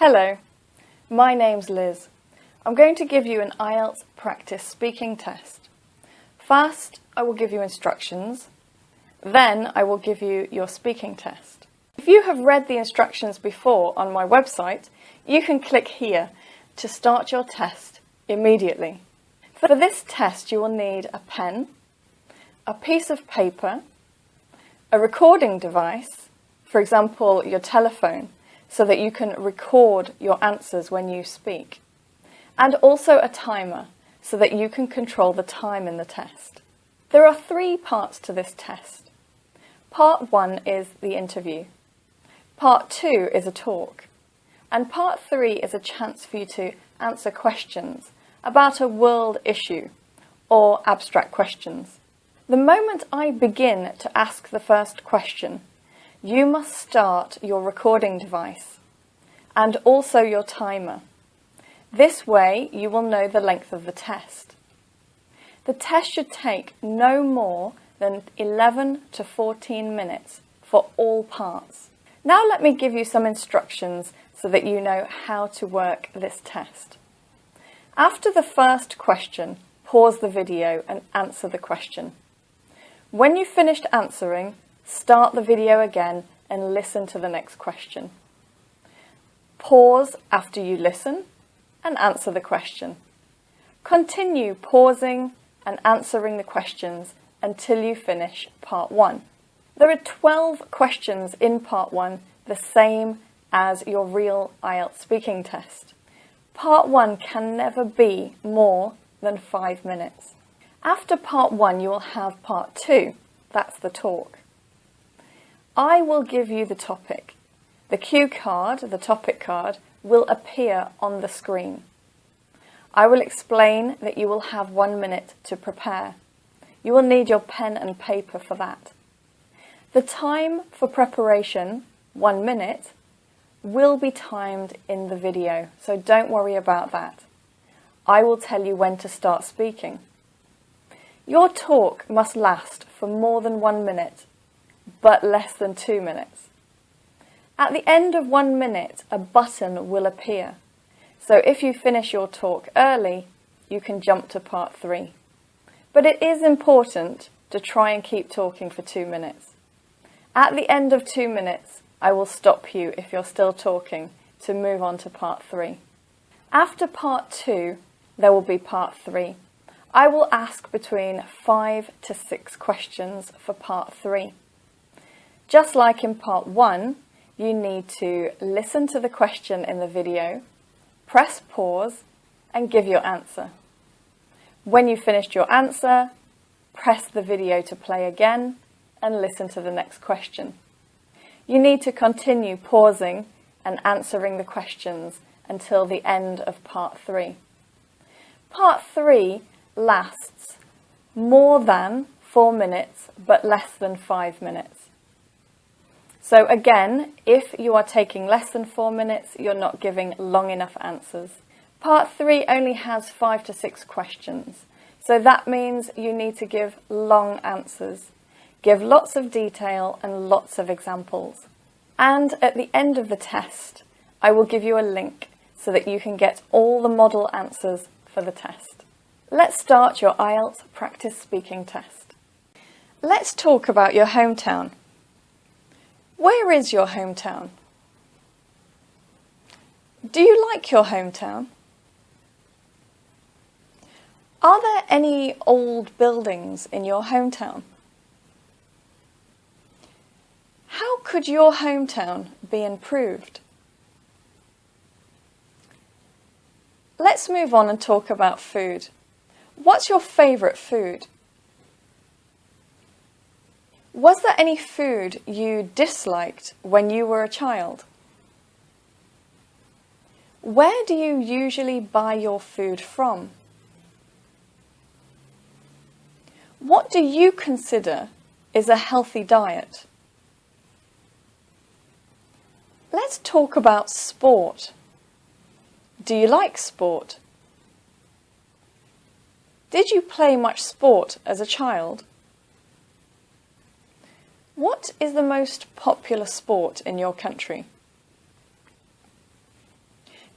Hello, my name's Liz. I'm going to give you an IELTS practice speaking test. First, I will give you instructions. Then I will give you your speaking test. If you have read the instructions before on my website, you can click here to start your test immediately. For this test, you will need a pen, a piece of paper, a recording device, for example, your telephone, so that you can record your answers when you speak, and also a timer, so that you can control the time in the test. There are 3 parts to this test. Part 1 is the interview. Part 2 is a talk. And Part 3 is a chance for you to answer questions about a world issue or abstract questions. The moment I begin to ask the first question, you must start your recording device and also your timer. This way you will know the length of the test. The test should take no more than 11 to 14 minutes for all parts. Now let me give you some instructions so that you know how to work this test. After the first question, pause the video and answer the question. When you've finished answering, start the video again and listen to the next question. Pause after you listen and answer the question. Continue pausing and answering the questions until you finish part 1. There are 12 questions in part 1, the same as your real IELTS speaking test. Part 1 can never be more than 5 minutes. After part 1, you will have part 2. That's the talk. I will give you the topic. The cue card, the topic card, will appear on the screen. I will explain that you will have 1 minute to prepare. You will need your pen and paper for that. The time for preparation, 1 minute, will be timed in the video, so don't worry about that. I will tell you when to start speaking. Your talk must last for more than 1 minute, but less than 2 minutes. At the end of 1 minute, a button will appear. So if you finish your talk early, you can jump to part 3. But it is important to try and keep talking for 2 minutes. At the end of 2 minutes, I will stop you if you're still talking to move on to part 3. After part 2, there will be part 3. I will ask between 5 to 6 questions for part 3. Just like in part 1, you need to listen to the question in the video, press pause and give your answer. When you've finished your answer, press the video to play again and listen to the next question. You need to continue pausing and answering the questions until the end of part 3. Part 3 lasts more than 4 minutes but less than 5 minutes. So again, if you are taking less than 4 minutes, you're not giving long enough answers. Part 3 only has 5 to 6 questions, so that means you need to give long answers. Give lots of detail and lots of examples. And at the end of the test, I will give you a link so that you can get all the model answers for the test. Let's start your IELTS practice speaking test. Let's talk about your hometown. Where is your hometown? Do you like your hometown? Are there any old buildings in your hometown? How could your hometown be improved? Let's move on and talk about food. What's your favourite food? Was there any food you disliked when you were a child? Where do you usually buy your food from? What do you consider is a healthy diet? Let's talk about sport. Do you like sport? Did you play much sport as a child? What is the most popular sport in your country?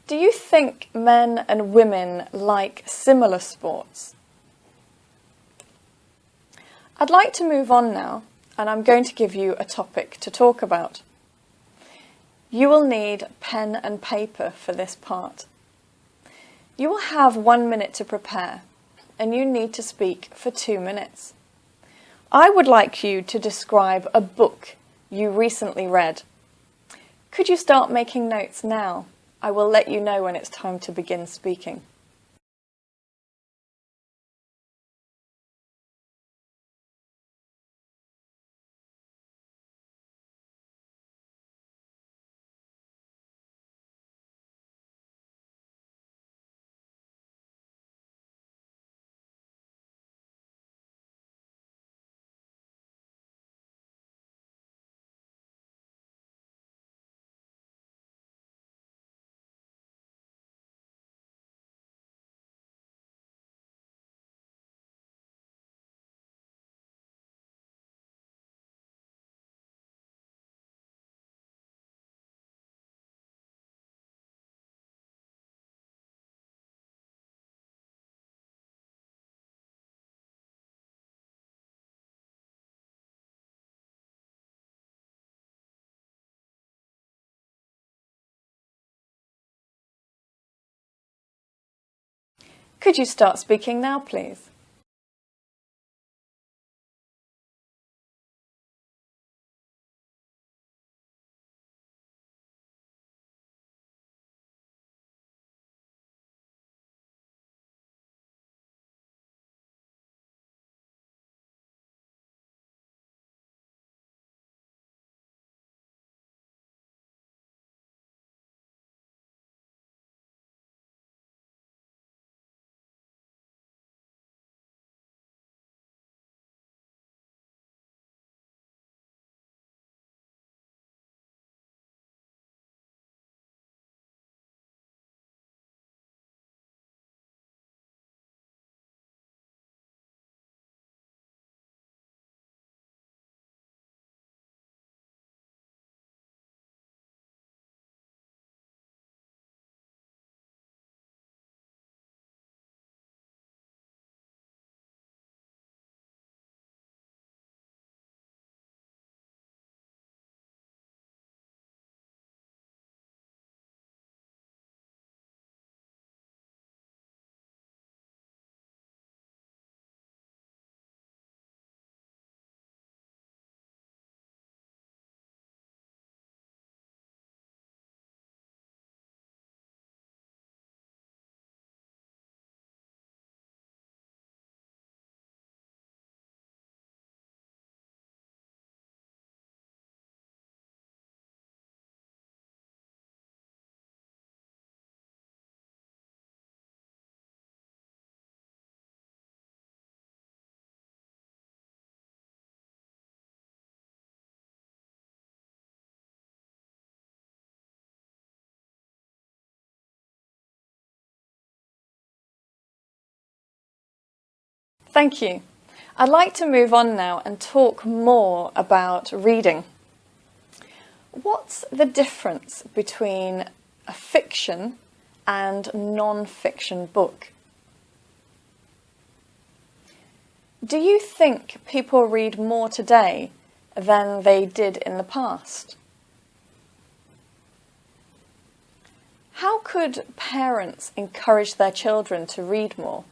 Do you think men and women like similar sports? I'd like to move on now, and I'm going to give you a topic to talk about. You will need pen and paper for this part. You will have 1 minute to prepare, and you need to speak for 2 minutes. I would like you to describe a book you recently read. Could you start making notes now? I will let you know when it's time to begin speaking. Could you start speaking now, please? Thank you. I'd like to move on now and talk more about reading. What's the difference between a fiction and non-fiction book? Do you think people read more today than they did in the past? How could parents encourage their children to read more?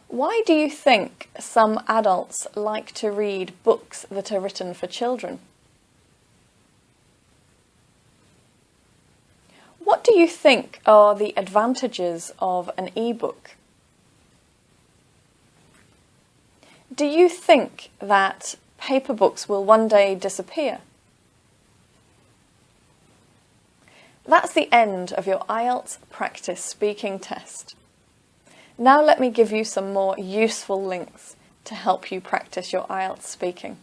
Why do you think some adults like to read books that are written for children? What do you think are the advantages of an e-book? Do you think that paper books will one day disappear? That's the end of your IELTS practice speaking test. Now let me give you some more useful links to help you practice your IELTS speaking.